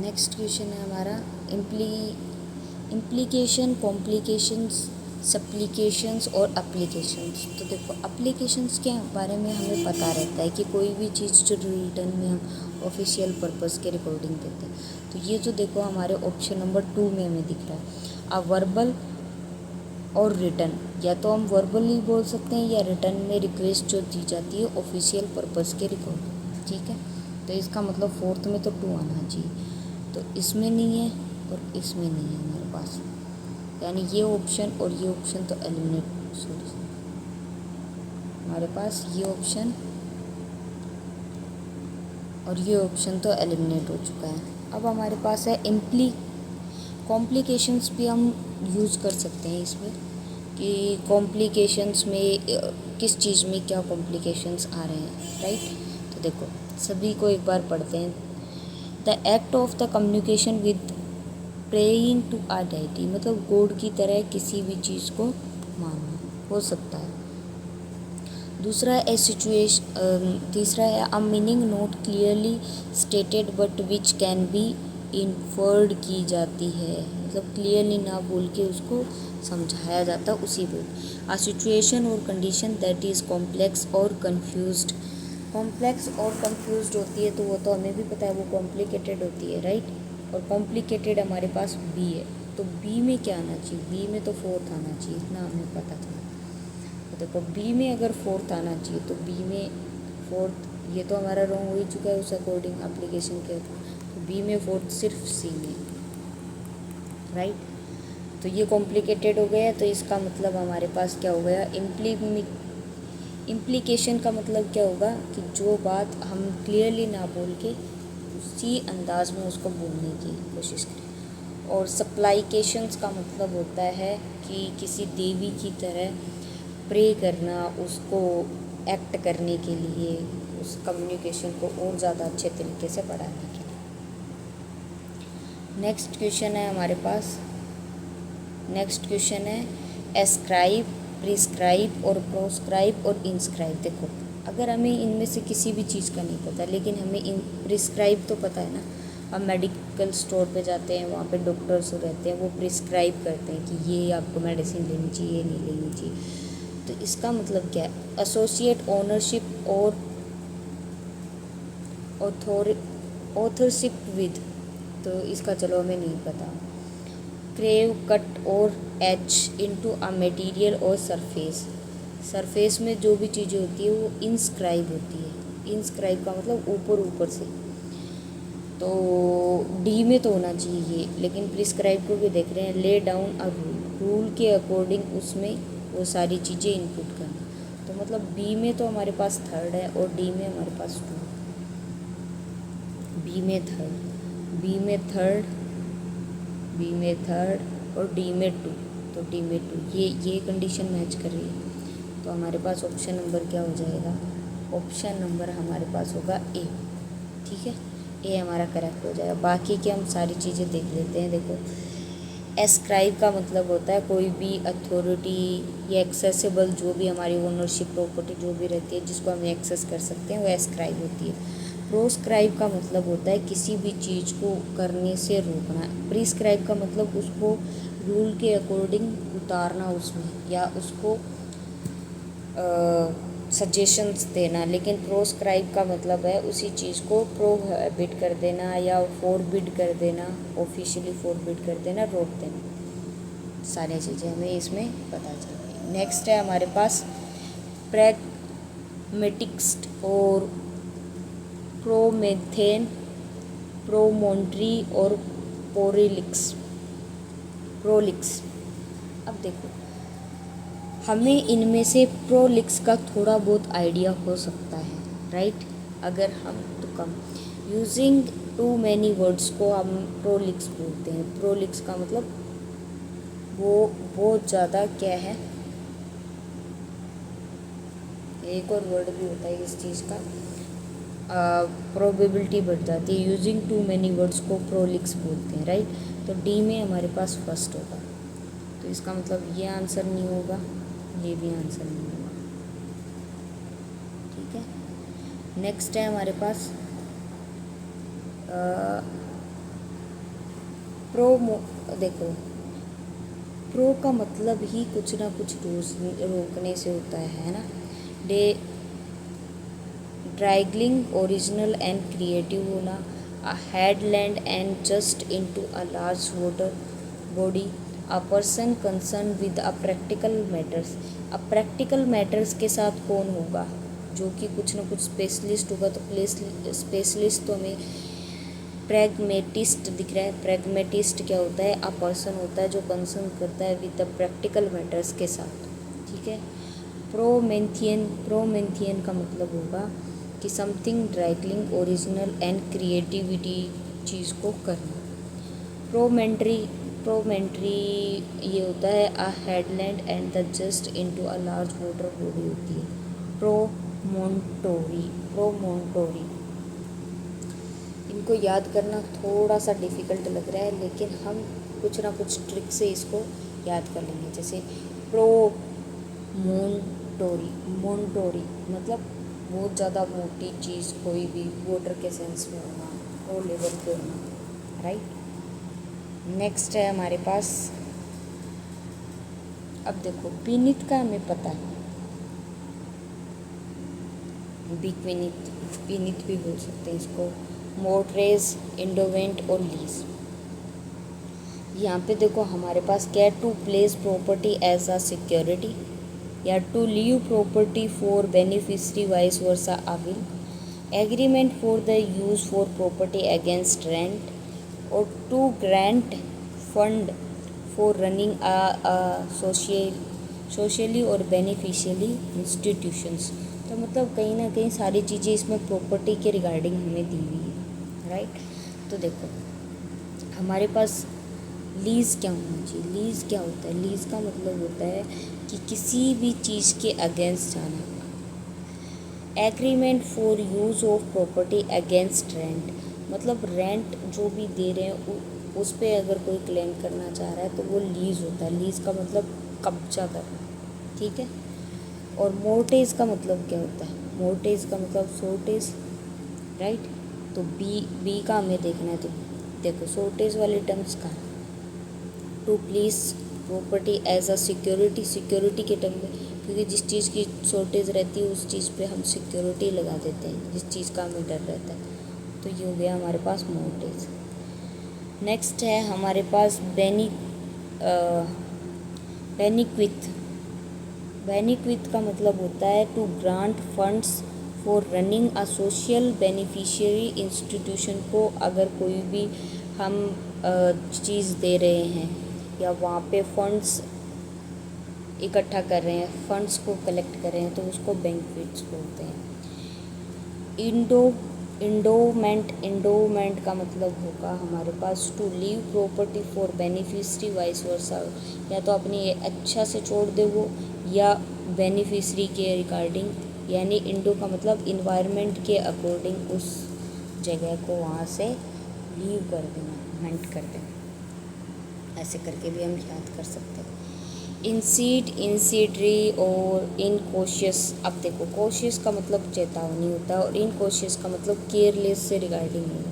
Next question है हमारा implication, complications, सप्लीकेशंस और एप्लीकेशंस। तो देखो एप्लीकेशंस के बारे में हमें पता रहता है कि कोई भी चीज़ जो रिटर्न में हम ऑफिशियल पर्पस के रिकॉर्डिंग देते हैं। तो ये जो देखो हमारे ऑप्शन नंबर 2 में हमें दिख रहा है अब वर्बल और रिटर्न, या तो हम वर्बली बोल सकते हैं या रिटर्न में रिक्वेस्ट जो दी जाती है ऑफिशियल पर्पस के रिकॉर्डिंग। ठीक है, तो इसका मतलब फोर्थ में तो 2 आना चाहिए, तो इसमें नहीं है और इसमें नहीं है हमारे पास, यानी ये ऑप्शन और ये ऑप्शन तो एलिमिनेट, सॉरी हमारे पास ये ऑप्शन और ये ऑप्शन तो एलिमिनेट हो चुका है। अब हमारे पास है कॉम्प्लिकेशंस भी हम यूज़ कर सकते हैं इसमें कि कॉम्प्लिकेशंस में किस चीज़ में क्या कॉम्प्लिकेशंस आ रहे हैं, राइट। तो देखो सभी को एक बार पढ़ते हैं। The act of the communication with praying to a deity, मतलब गॉड की तरह किसी भी चीज़ को मानना हो सकता है। दूसरा है तीसरा है अ meaning not clearly stated but which can be inferred की जाती है, मतलब क्लियरली ना बोल के उसको समझाया जाता उसी पे। अ सिचुएशन और कंडीशन दैट इज़ कॉम्प्लेक्स और कन्फ्यूज्ड, कॉम्प्लेक्स और कंफ्यूज्ड होती है तो वो तो हमें भी पता है वो कॉम्प्लिकेटेड होती है, राइट। और कॉम्प्लिकेटेड हमारे पास बी है, तो बी में क्या आना चाहिए, बी में तो फोर्थ आना चाहिए, इतना हमें पता था। तो देखो बी में अगर फोर्थ आना चाहिए तो बी में फोर्थ, ये तो हमारा रॉन्ग हो ही चुका है उस अकॉर्डिंग एप्लीकेशन के, तो बी में फोर्थ सिर्फ सी में, राइट। तो ये कॉम्प्लिकेटेड हो गया, तो इसका मतलब हमारे पास क्या हो गया, इम्प्लीकेशन का मतलब क्या होगा कि जो बात हम क्लियरली ना बोल के उसी अंदाज में उसको बोलने की कोशिश करें। और सप्लाइकेशंस का मतलब होता है कि किसी देवी की तरह प्रे करना, उसको एक्ट करने के लिए, उस कम्युनिकेशन को और ज़्यादा अच्छे तरीके से बढ़ाने के लिए। नेक्स्ट क्वेश्चन है हमारे पास, नेक्स्ट क्वेश्चन है एस्क्राइब, प्रिस्क्राइब और प्रोस्क्राइब और इंस्क्राइब। देखो अगर हमें इनमें से किसी भी चीज़ का नहीं पता, लेकिन हमें इन प्रिस्क्राइब तो पता है ना, हम मेडिकल स्टोर पे जाते हैं, वहाँ पे डॉक्टर्स रहते हैं, वो प्रिस्क्राइब करते हैं कि ये आपको मेडिसिन लेनी चाहिए, ये नहीं लेनी चाहिए। तो इसका मतलब क्या है, एसोसिएट, ओनरशिप और ऑथरशिप विद, तो इसका चलो हमें नहीं पता। क्रेव, कट और एच इनटू अ मटेरियल और सरफेस, सरफेस में जो भी चीज़ें होती है वो इंस्क्राइब होती है, इंस्क्राइब का मतलब ऊपर ऊपर से, तो डी में तो होना चाहिए ये, लेकिन प्रिस्क्राइब को भी देख रहे हैं। Lay down a rule, rule के अकॉर्डिंग उसमें वो सारी चीज़ें इनपुट करना, तो मतलब बी में तो हमारे पास थर्ड है और डी में हमारे पास 2, बी में थर्ड, बी में थर्ड, बी में थर्ड और डी में 2, तो डी में 2 ये कंडीशन मैच कर रही है। तो हमारे पास ऑप्शन नंबर क्या हो जाएगा, ऑप्शन नंबर हमारे पास होगा ए, ठीक है, ए हमारा करेक्ट हो जाएगा। बाकी के हम सारी चीज़ें देख लेते हैं। देखो एस्क्राइब का मतलब होता है कोई भी अथॉरिटी या एक्सेसिबल, जो भी हमारी ओनरशिप प्रॉपर्टी जो भी रहती है जिसको हम एक्सेस कर सकते हैं वो एस्क्राइब होती है। प्रोस्क्राइब का मतलब होता है किसी भी चीज़ को करने से रोकना। प्रिस्क्राइब का मतलब उसको रूल के अकॉर्डिंग उतारना उसमें, या उसको सजेशंस देना। लेकिन प्रोस्क्राइब का मतलब है उसी चीज़ को प्रोहिबिट कर देना या फॉरबिड कर देना, ऑफिशियली फॉरबिड कर देना, रोक देना। सारी चीज़ें हमें इसमें पता चलेगी। नेक्स्ट है हमारे पास प्रैग्मेटिक्स और प्रोमेथेन, प्रोमोन्ट्री और प्रोलिक्स। अब देखो हमें इनमें से प्रोलिक्स का थोड़ा बहुत आइडिया हो सकता है, राइट। अगर हम तो कम यूजिंग टू मैनी वर्ड्स को हम प्रोलिक्स बोलते हैं। प्रोलिक्स का मतलब वो बहुत ज़्यादा क्या है, एक और वर्ड भी होता है इस चीज़ का, प्रोबेबिलिटी बढ़ जाती है। यूजिंग टू मैनी वर्ड्स को प्रोलिक्स बोलते हैं, राइट। तो डी में हमारे पास फर्स्ट होगा, तो इसका मतलब ये आंसर नहीं होगा, ये भी आंसर नहीं होगा, ठीक है। नेक्स्ट है हमारे पास देखो, प्रो का मतलब ही कुछ ना कुछ रोकने से होता है ना। डे ड्रैगलिंग ओरिजिनल एंड क्रिएटिव होना, a headland and just into a large water body, a person concern with a practical matters. अब प्रैक्टिकल मैटर्स के साथ कौन होगा, जो कि कुछ ना कुछ स्पेशलिस्ट होगा। तो स्पेशलिस्ट तो हमें प्रैग्मेटिस्ट दिख रहा है। प्रैग्मेटिस्ट क्या होता है, अ पर्सन होता है जो कंसर्न करता है विद द प्रैक्टिकल मैटर्स के साथ, ठीक है। प्रोमेंथियन का मतलब होगा कि समथिंग ड्राइगलिंग ओरिजिनल एंड क्रिएटिविटी चीज़ को करना। प्रोमेंट्री प्रोमेंट्री ये होता है a headland and the just into a large water body होती है। प्रोमोंटोरी इनको याद करना थोड़ा सा डिफ़िकल्ट लग रहा है, लेकिन हम कुछ ना कुछ ट्रिक से इसको याद कर लेंगे। जैसे मोंटोरी मतलब बहुत ज़्यादा मोटी चीज़, कोई भी वाटर के सेंस में होना, वो लेवल पे होना, राइट। नेक्स्ट है हमारे पास, अब देखो बीनिथ का हमें पता है, बीनिथ भी बोल सकते हैं इसको, मोर्ट्रेज, इंडोवेंट और लीज। यहाँ पे देखो हमारे पास क्या है, to place property as a security, या to leave property for beneficiary vice versa a will, agreement for the use for property against rent, और to grant fund for running socially और बेनिफिशियली इंस्टीट्यूशंस। तो मतलब कहीं ना कहीं सारी चीज़ें इसमें प्रॉपर्टी के रिगार्डिंग हमें दी हुई है, राइट। तो देखो हमारे पास लीज़ क्या होना चाहिए। लीज़ क्या होता है, लीज़ का मतलब होता है कि किसी भी चीज़ के अगेंस्ट जाना। Agreement for use of property against rent, मतलब रेंट जो भी दे रहे हैं उस पर अगर कोई क्लेम करना चाह रहा है तो वो लीज़ होता है। लीज़ का मतलब कब्जा करना, ठीक है। और मोर्टेज का मतलब क्या होता है, मोर्टेज का मतलब शॉर्टेज, राइट। तो बी का हमें देखना है। तो देखो शॉर्टेज वाले टर्म्स का, to pledge property as a security के टर्म में, क्योंकि जिस चीज़ की शॉर्टेज रहती है उस चीज़ पे हम सिक्योरिटी लगा देते हैं, जिस चीज़ का हमें डर रहता है। तो ये हो गया हमारे पास मोर्टेज। नेक्स्ट है हमारे पास बेनिक्विथ का मतलब होता है to grant funds for running a social beneficiary institution को। अगर कोई भी हम चीज़ दे रहे हैं या वहाँ पे फंड्स इकट्ठा कर रहे हैं, फंड्स को कलेक्ट कर रहे हैं, तो उसको बेनिफिट्स बोलते हैं। इंडोमेंट का मतलब होगा हमारे पास to leave property for beneficiary vice versa, या तो अपनी अच्छा से छोड़ दे वो, या बेनिफिशरी के रिगार्डिंग, यानी इंडो का मतलब इन्वायरमेंट के अकॉर्डिंग उस जगह को वहाँ से लीव कर देना, मेंट कर देना। ऐसे करके भी हम याद कर सकते हैं। इंसीडरी और इनकॉशियस। अब देखो कॉशियस का मतलब चेतावनी होता है और इनकॉशियस का मतलब केयरलेस से रिगार्डिंग होगा।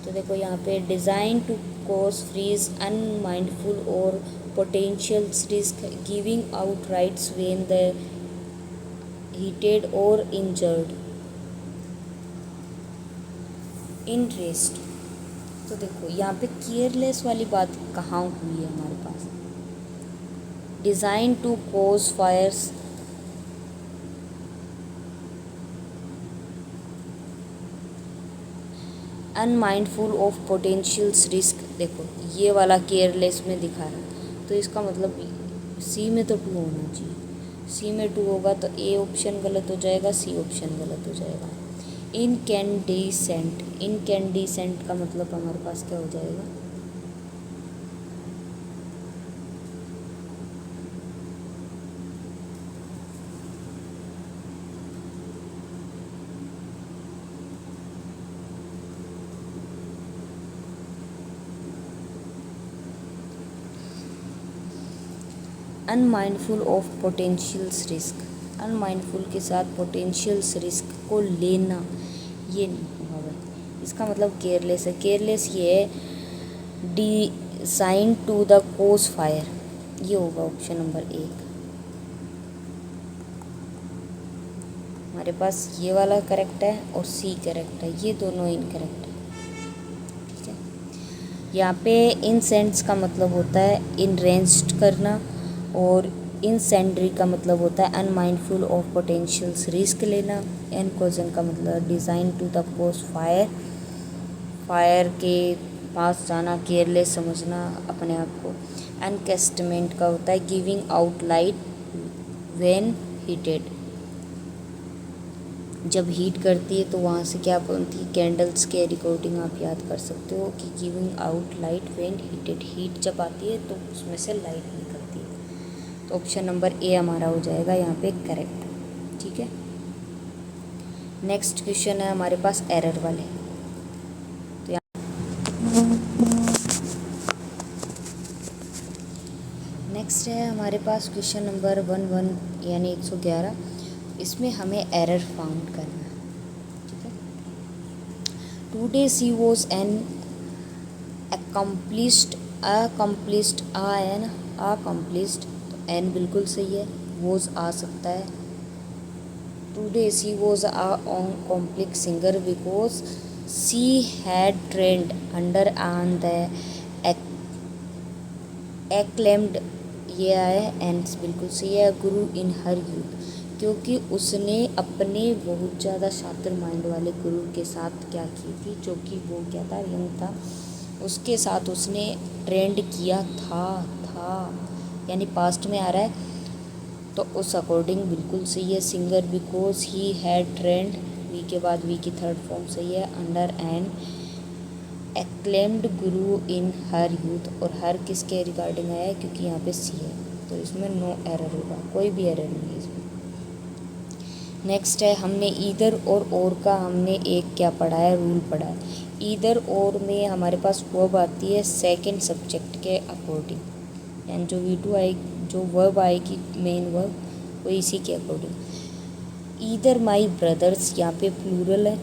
तो देखो यहाँ पे design to cause freeze unmindful और potential risk giving out rights when the heated और इंजर्ड इंटरेस्ट। तो देखो यहाँ पे केयरलेस वाली बात कहाँ हुई है हमारे पास, design to cause fires unmindful of potential risk. देखो ये वाला केयरलेस में दिखा रहा है, तो इसका मतलब सी में तो 2 होना चाहिए। सी में 2 होगा तो ए ऑप्शन गलत हो जाएगा, सी ऑप्शन गलत हो जाएगा। इनकैंडिसेंट का मतलब हमारे पास क्या हो जाएगा, unmindful of potential risk. Unmindful के साथ पोटेंशियल रिस्क को लेना, ये नहीं होगा भाई। इसका मतलब केयरलेस है। केयरलेस ये है डिजाइन टू द कोस फायर, ये होगा ऑप्शन नंबर 1। हमारे पास ये वाला करेक्ट है और सी करेक्ट है, ये दोनों इनकरेक्ट है। ठीक है, यहाँ पे इनसेंट्स का मतलब होता है इनरेंज्ड करना, और इनसेंडरी का मतलब होता है अनमाइंडफुल ऑफ पोटेंशियल्स, रिस्क लेना। एन कॉजन का मतलब डिज़ाइन टू द कोस फायर, फायर के पास जाना, केयरलेस समझना अपने आप को। एनकेस्टमेंट का होता है giving out light when heated, जब हीट करती है तो वहाँ से क्या बनती है, कैंडल्स के रिकॉर्डिंग आप याद कर सकते हो कि giving out light when heated, heat जब आती है तो उसमें से लाइट निकलती है। तो ऑप्शन नंबर ए हमारा हो जाएगा यहाँ पे करेक्ट। ठीक है, नेक्स्ट क्वेश्चन है हमारे पास एरर वाले। तो नेक्स्ट है हमारे पास क्वेश्चन नंबर 11 यानी 111। इसमें हमें एरर फाउंड करना है। ठीक है, today she was an accomplished, accomplished, तो एन बिल्कुल सही है, वॉज आ सकता है। Today she was complex singer because she had trend under on the acclaimed, ये आया एंड बिल्कुल सही है। गुरु इन हर यूथ, क्योंकि उसने अपने बहुत ज़्यादा शातिर माइंड वाले गुरु के साथ क्या की थी, जो कि वो क्या था, यंग था, उसके साथ उसने ट्रेंड किया था यानी पास्ट में आ रहा है, तो उस अकॉर्डिंग बिल्कुल सही है। Singer because he had trained, we के बाद वी की थर्ड फॉर्म सही है। Under and acclaimed Guru in her youth, और हर किसके रिगार्डिंग आया है, क्योंकि यहाँ पे सी है, तो इसमें नो एरर होगा, कोई भी एरर नहीं है इसमें। नेक्स्ट है हमने ईदर और का हमने एक क्या पढ़ा है, रूल पढ़ा है। ईदर और में हमारे पास वर्ब आती है सेकंड सब्जेक्ट के अकॉर्डिंग, यानी जो V2 आए, जो वर्ब आएगी मेन वर्ब, वो इसी के अकॉर्डिंग। ईदर माई ब्रदर्स यहाँ पे प्लूरल है,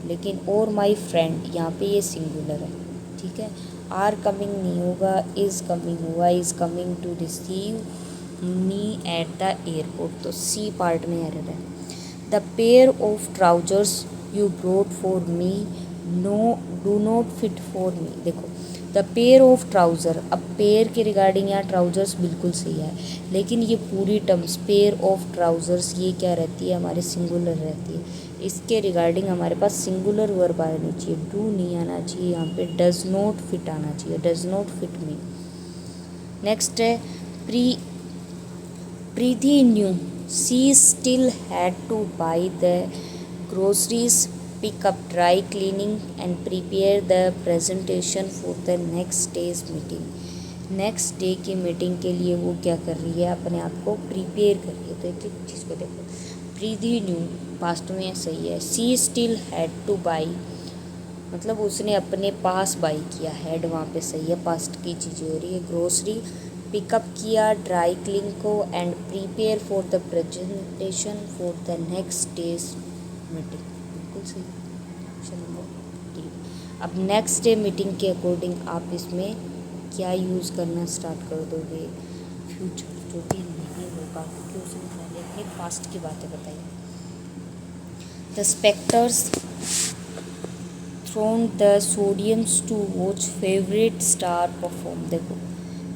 लेकिन और माई फ्रेंड यहाँ पे ये सिंगुलर है। ठीक है, आर कमिंग नहीं होगा, इज़ कमिंग होगा, is coming to receive me at the airport, तो सी पार्ट में एरर है। The pair of trousers you brought for me do not fit for me, देखो द पेयर ऑफ ट्राउज़र, अब pair के regarding यहाँ trousers बिल्कुल सही है, लेकिन ये पूरी टर्म्स पेयर ऑफ ट्राउजर्स ये क्या रहती है, हमारे सिंगुलर रहती है। इसके रिगार्डिंग हमारे पास सिंगुलर वर्ब आना चाहिए, डू नहीं आना चाहिए, यहाँ पे डज नॉट फिट आना चाहिए, does not fit me. Next है Preeti knew she still had to buy the groceries, pick up dry cleaning and prepare the presentation for the next day's meeting। Next day की meeting के लिए वो क्या कर रही है, अपने आप को प्रिपेयर कर रही है। तो एक चीज़ को देखो, प्रीति न्यू पास्ट में सही है, सी स्टिल हैड टू बाई मतलब उसने अपने पास बाई किया, हैड वहाँ पे सही है, पास्ट की चीज़ें हो रही है। ग्रोसरी पिकअप किया, ड्राई क्लीन को, and prepare for the presentation for the next days meeting, बिल्कुल सही, ऑप्शन नंबर डी। अब नेक्स्ट डे मीटिंग के अकॉर्डिंग आप इसमें क्या यूज़ करना स्टार्ट कर दोगे, फ्यूचर, जो भी नहीं होगा, क्योंकि उसने पहले अपने पास्ट की बातें बताई। The spectators throng the stadiums to watch favourite star perform, देखो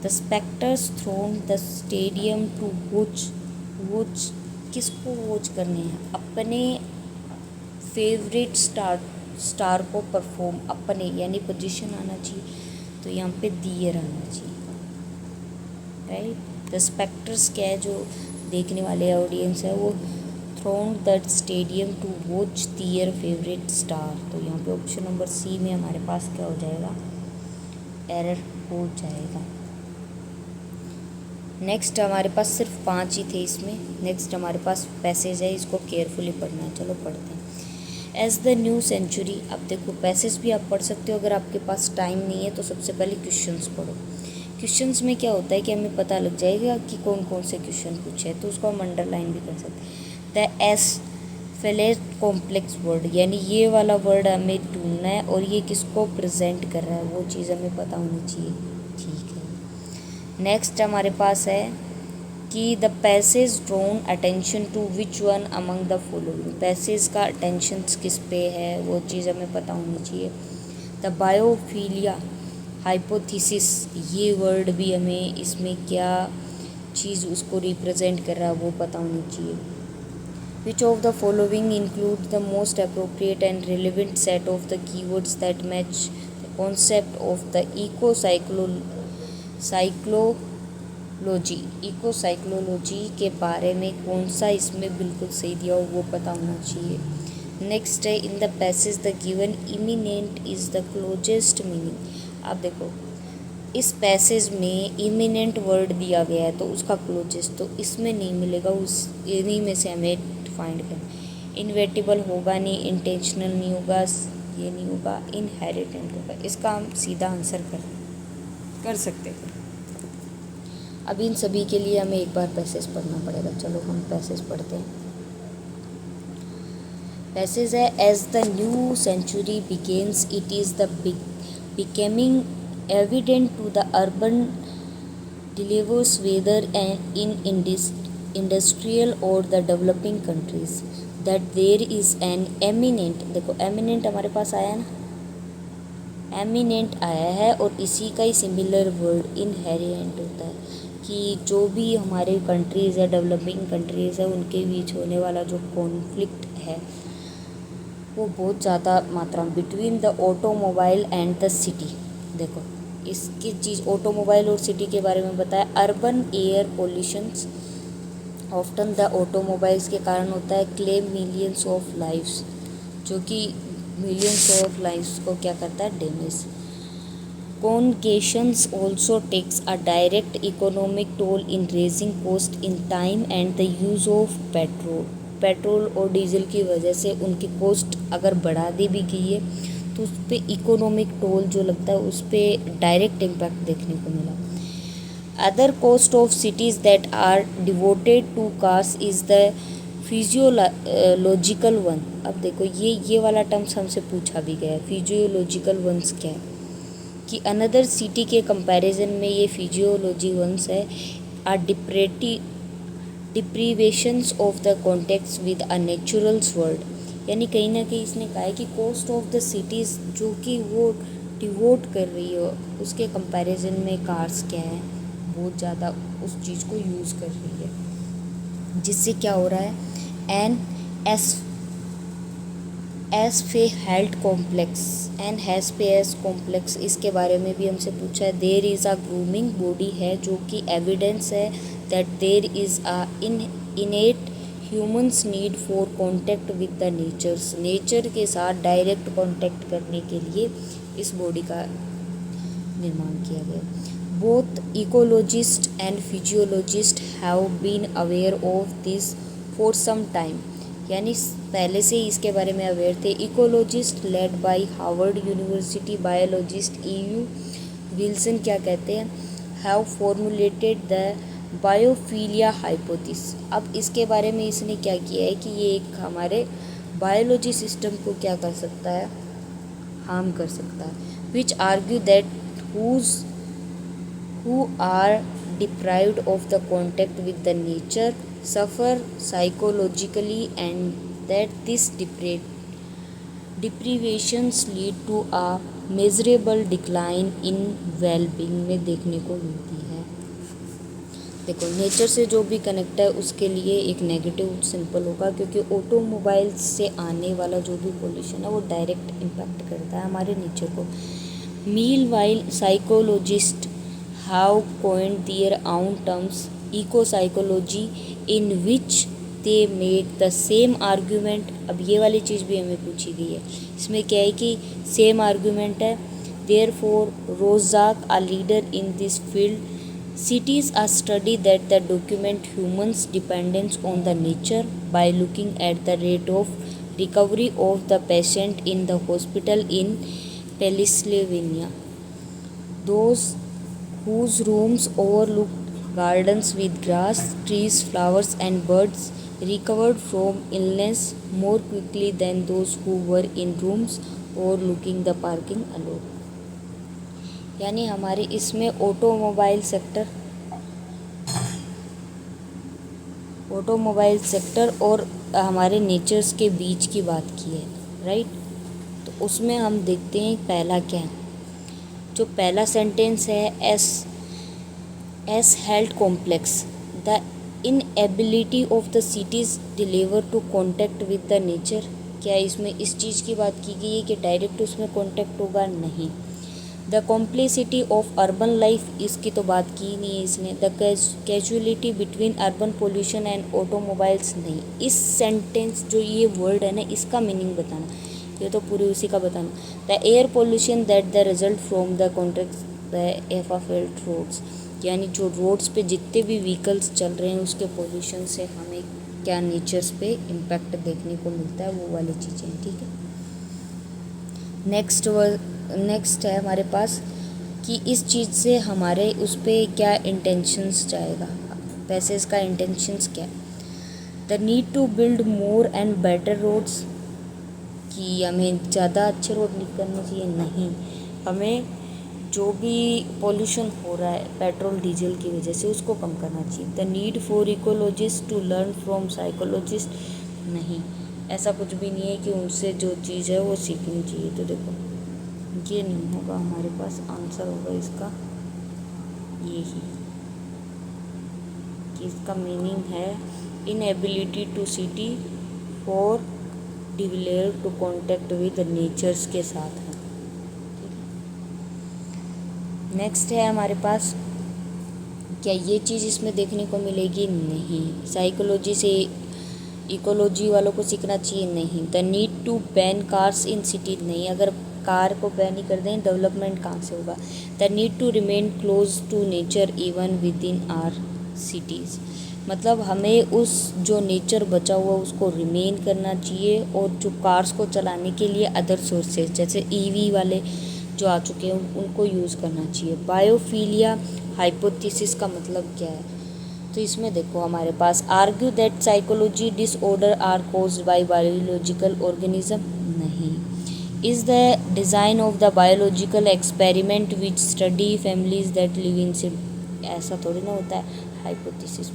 the spectators throng the stadium to watch किसको वॉच करने हैं, अपने फेवरेट स्टार को परफॉर्म, अपने यानी पोजीशन आना चाहिए, तो यहाँ पे दियर आना चाहिए, राइट। द स्पेक्टर्स क्या है, जो देखने वाले ऑडियंस है, वो thronged the stadium to watch their favourite star, तो यहाँ पे ऑप्शन नंबर सी में हमारे पास क्या हो जाएगा, एरर हो जाएगा। नेक्स्ट हमारे पास सिर्फ 5 ही थे इसमें। नेक्स्ट हमारे पास पैसेज है, इसको केयरफुली पढ़ना है, चलो पढ़ते हैं। एज द न्यू सेंचुरी, अब देखो पैसेज भी आप पढ़ सकते हो, अगर आपके पास टाइम नहीं है तो सबसे पहले क्वेश्चंस पढ़ो। क्वेश्चंस में क्या होता है कि हमें पता लग जाएगा कि कौन कौन से क्वेश्चन पूछे हैं, तो उसको हम अंडरलाइन भी कर सकते हैं। The S Fallot complex word, यानी ये वाला वर्ड हमें ढूंढना है और ये किसको प्रेजेंट कर रहा है वो चीज़ हमें पता होनी चाहिए। ठीक है, नेक्स्ट हमारे पास है कि the passage drawn attention to which one among the following, passage का अटेंशन किस पे है वो चीज़ हमें पता होनी चाहिए। द बायोफिलिया हाइपोथेसिस, ये वर्ड भी हमें इसमें क्या चीज़ उसको रिप्रेजेंट कर रहा है वो पता होनी चाहिए। Which of the following include the most appropriate and relevant set of the keywords that match the concept of the eco psychology के बारे में कौन सा इसमें बिल्कुल सही दिया हो वो पता होना चाहिए। नेक्स्ट है in the passage the given imminent is the closest meaning. आप देखो इस पैसेज में इमिनेंट वर्ड दिया गया है तो उसका क्लोजेस्ट तो इसमें नहीं मिलेगा, उस इन्हीं में से हमें फाइंड करना। इन्वेटिबल होगा नहीं, इंटेंशनल नहीं होगा, ये नहीं होगा, इनहेरिटेंट होगा, इसका हम सीधा आंसर कर सकते हैं। अब इन सभी के लिए हमें एक बार पैसेज पढ़ना पड़ेगा। चलो हम पैसेज पढ़ते हैं। पैसेज है as the new century begins it is the becoming evident to the urban dwellers whether in industrial or the developing countries that there is an eminent, देखो eminent हमारे पास आया ना, eminent आया है और इसी का ही सिमिलर वर्ड इनहेरिएंट होता है कि जो भी हमारे कंट्रीज़ है, डेवलपिंग कंट्रीज़ है, उनके बीच होने वाला जो कॉन्फ्लिक्ट है वो बहुत ज़्यादा मात्रा में between the automobile and the city. देखो इसकी चीज़ ऑटोमोबाइल और सिटी के बारे में बताया। Urban air pollutions often the automobiles के कारण होता है, क्लेम मिलियंस ऑफ लाइव्स, जो कि मिलियंस ऑफ लाइव्स को क्या करता है, damage. Congestions also takes a direct economic toll in raising cost in time and the use of petrol और डीजल की वजह से उनकी कॉस्ट अगर बढ़ा दी भी गई है तो उस पर इकोनॉमिक टोल जो लगता है उस पर डायरेक्ट इम्पैक्ट देखने को मिला। Other cost of cities that are devoted to cars is the physiological one. अब देखो ये वाला टर्म्स हमसे पूछा भी गया है, फिजियोलॉजिकल वंस क्या है कि अनदर सिटी के कंपैरिजन में ये फिजियोलॉजी वंस है। Are deprivations of the contacts with a naturals world, यानी कहीं ना कहीं इसने कहा है कि कॉस्ट ऑफ द सिटीज़ जो कि वो डिवोट कर रही हो उसके कंपैरिजन में कार्स क्या है, बहुत ज़्यादा उस चीज़ को यूज़ कर रही है, जिससे क्या हो रहा है एन एस फे हेल्थ कॉम्प्लेक्स एन हैज़ पे एस कॉम्प्लेक्स, इसके बारे में भी हमसे पूछा है। There is a grooming body है जो कि एविडेंस है that there is a इनेट humans need for contact with the natures, nature के साथ डायरेक्ट कॉन्टैक्ट करने के लिए इस बॉडी का निर्माण किया गया। Both ecologist and physiologist have been aware of this for some time, यानी पहले से ही इसके बारे में अवेयर थे। Ecologist led by Harvard University biologist EU Wilson क्या कहते हैं, have formulated the biophilia hypothesis. अब इसके बारे में इसने क्या किया है कि ये एक हमारे बायोलॉजी सिस्टम को क्या कर सकता है, हार्म कर सकता है। Which argue that who are deprived of the contact with the nature suffer psychologically and that this deprivations lead to a measurable decline in well-being में देखने को मिलती है। देखो नेचर से जो भी कनेक्ट है उसके लिए एक नेगेटिव सिंपल होगा, क्योंकि ऑटोमोबाइल्स से आने वाला जो भी पोल्यूशन है वो डायरेक्ट इम्पैक्ट करता है हमारे नेचर को। Meanwhile, psychologists have coined their own terms, eco-psychology, in which they make the same argument। अब ये वाली चीज़ भी हमें पूछी गई है, इसमें क्या है कि सेम आर्ग्यूमेंट है। Therefore, Rozak, a leader in this field, cities a study that the document humans' dependence on the nature by looking at the rate of recovery of the patient in the hospital in Pennsylvania, those whose rooms overlooked gardens with grass, trees, flowers and birds recovered from illness more quickly than those who were in rooms or looking the parking alone। यानी हमारे इसमें automobile sector और हमारे natures के बीच की बात की है, राइट। तो उसमें हम देखते हैं पहला क्या है। जो पहला सेंटेंस है, as health complex the inability of the cities deliver to contact with the nature. क्या इसमें इस चीज़ की बात की गई है कि डायरेक्ट उसमें कॉन्टैक्ट होगा? नहीं। The complexity of urban life, इसकी तो बात की नहीं है इसने। The casualty between urban pollution and automobiles, नहीं। इस सेंटेंस जो ये वर्ड है ना, इसका मीनिंग बताना, ये तो पूरी उसी का बताना। The air pollution that the result from the contract the asphalt roads, यानी जो रोड्स पे जितने भी व्हीकल्स चल रहे हैं उसके पोल्यूशन से हमें क्या नेचर्स पे इम्पैक्ट देखने को मिलता है, वो वाली चीज़ें, ठीक है। नेक्स्ट है हमारे पास कि इस चीज़ से हमारे उस पर क्या इंटेंशंस जाएगा, पैसेज का इंटेंशंस क्या है। The need to build more and better roads, कि हमें ज़्यादा अच्छे रोड करने चाहिए, नहीं। हमें जो भी पोल्यूशन हो रहा है पेट्रोल डीजल की वजह से उसको कम करना चाहिए। The need for ecologist to learn from psychologist, नहीं। ऐसा कुछ भी नहीं है कि उनसे जो चीज़ है वो सीखनी चाहिए। तो देखो ये नहीं होगा, हमारे पास आंसर होगा इसका यही, कि इसका मीनिंग है inability to city for dweller to contact with natures के साथ है। नेक्स्ट है हमारे पास, क्या ये चीज़ इसमें देखने को मिलेगी? नहीं। साइकोलॉजी से इकोलॉजी वालों को सीखना चाहिए, नहीं। The need to ban cars in city, नहीं। अगर कार को बैन ही कर दें डेवलपमेंट कहाँ से होगा। The need to remain close to nature even within our cities, मतलब हमें उस जो नेचर बचा हुआ उसको रिमेन करना चाहिए, और जो कार्स को चलाने के लिए अदर सोर्सेज जैसे ईवी वाले जो आ चुके हैं उनको यूज़ करना चाहिए। बायोफिलिया हाइपोथेसिस का मतलब क्या है? तो इसमें देखो हमारे पास argue that psychology disorder are caused by biological organism, नहीं। Is the design of the biological experiment which study families that live in city, ऐसा थोड़ी ना होता है hypothesis.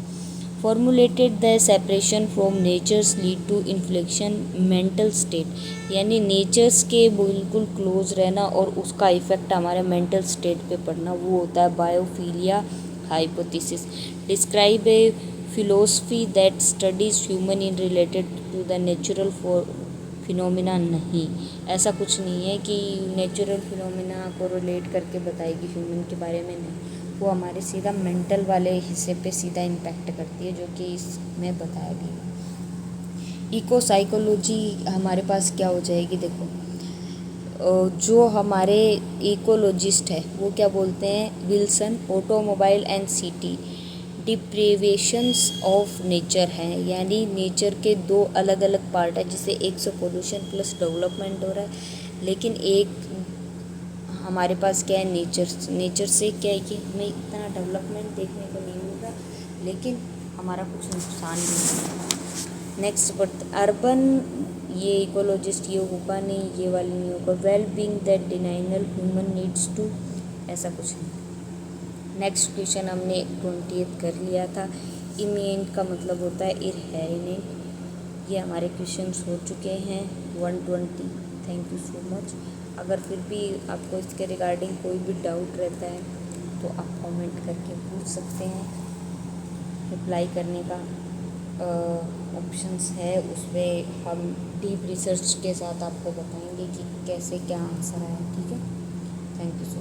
Formulated the separation from natures lead to inflection mental state, यानी natures के बिल्कुल close रहना और उसका इफेक्ट हमारे मेंटल स्टेट पे पड़ना, वो होता है biophilia hypothesis. Describe a philosophy that studies human in related to the natural phenomena, नहीं। ऐसा कुछ नहीं है कि नेचुरल फिनोमिना को रिलेट करके बताएगी ह्यूमन के बारे में, नहीं। वो हमारे सीधा मेंटल वाले हिस्से पे सीधा इम्पैक्ट करती है, जो कि इसमें बताया गया। इको साइकोलॉजी हमारे पास क्या हो जाएगी? देखो जो हमारे इकोलॉजिस्ट है वो क्या बोलते हैं, Wilson, automobile and city deprivations of nature हैं, यानी नेचर के दो अलग अलग पार्ट है, जिससे एक से पोल्यूशन प्लस डेवलपमेंट हो रहा है, लेकिन एक हमारे पास क्या है, नेचर से क्या है कि हमें इतना डेवलपमेंट देखने को नहीं मिल रहा, लेकिन हमारा कुछ नुकसान भी है। नेक्स्ट बट अर्बन, ये इकोलॉजिस्ट ये होगा नहीं, ये वाली नहीं होगा। Well being that denial human needs to, ऐसा कुछ नहीं। नेक्स्ट क्वेश्चन हमने 20th कर लिया था। इमिनेंट का मतलब होता है इनहेरिटेंट। ये हमारे क्वेश्चंस हो चुके हैं 120। Thank you so much. अगर फिर भी आपको इसके रिगार्डिंग कोई भी डाउट रहता है तो आप कमेंट करके पूछ सकते हैं। रिप्लाई करने का ऑप्शंस है, उस पर हम डीप रिसर्च के साथ आपको बताएंगे कि कैसे क्या आंसर आया, ठीक है। Thank you so much.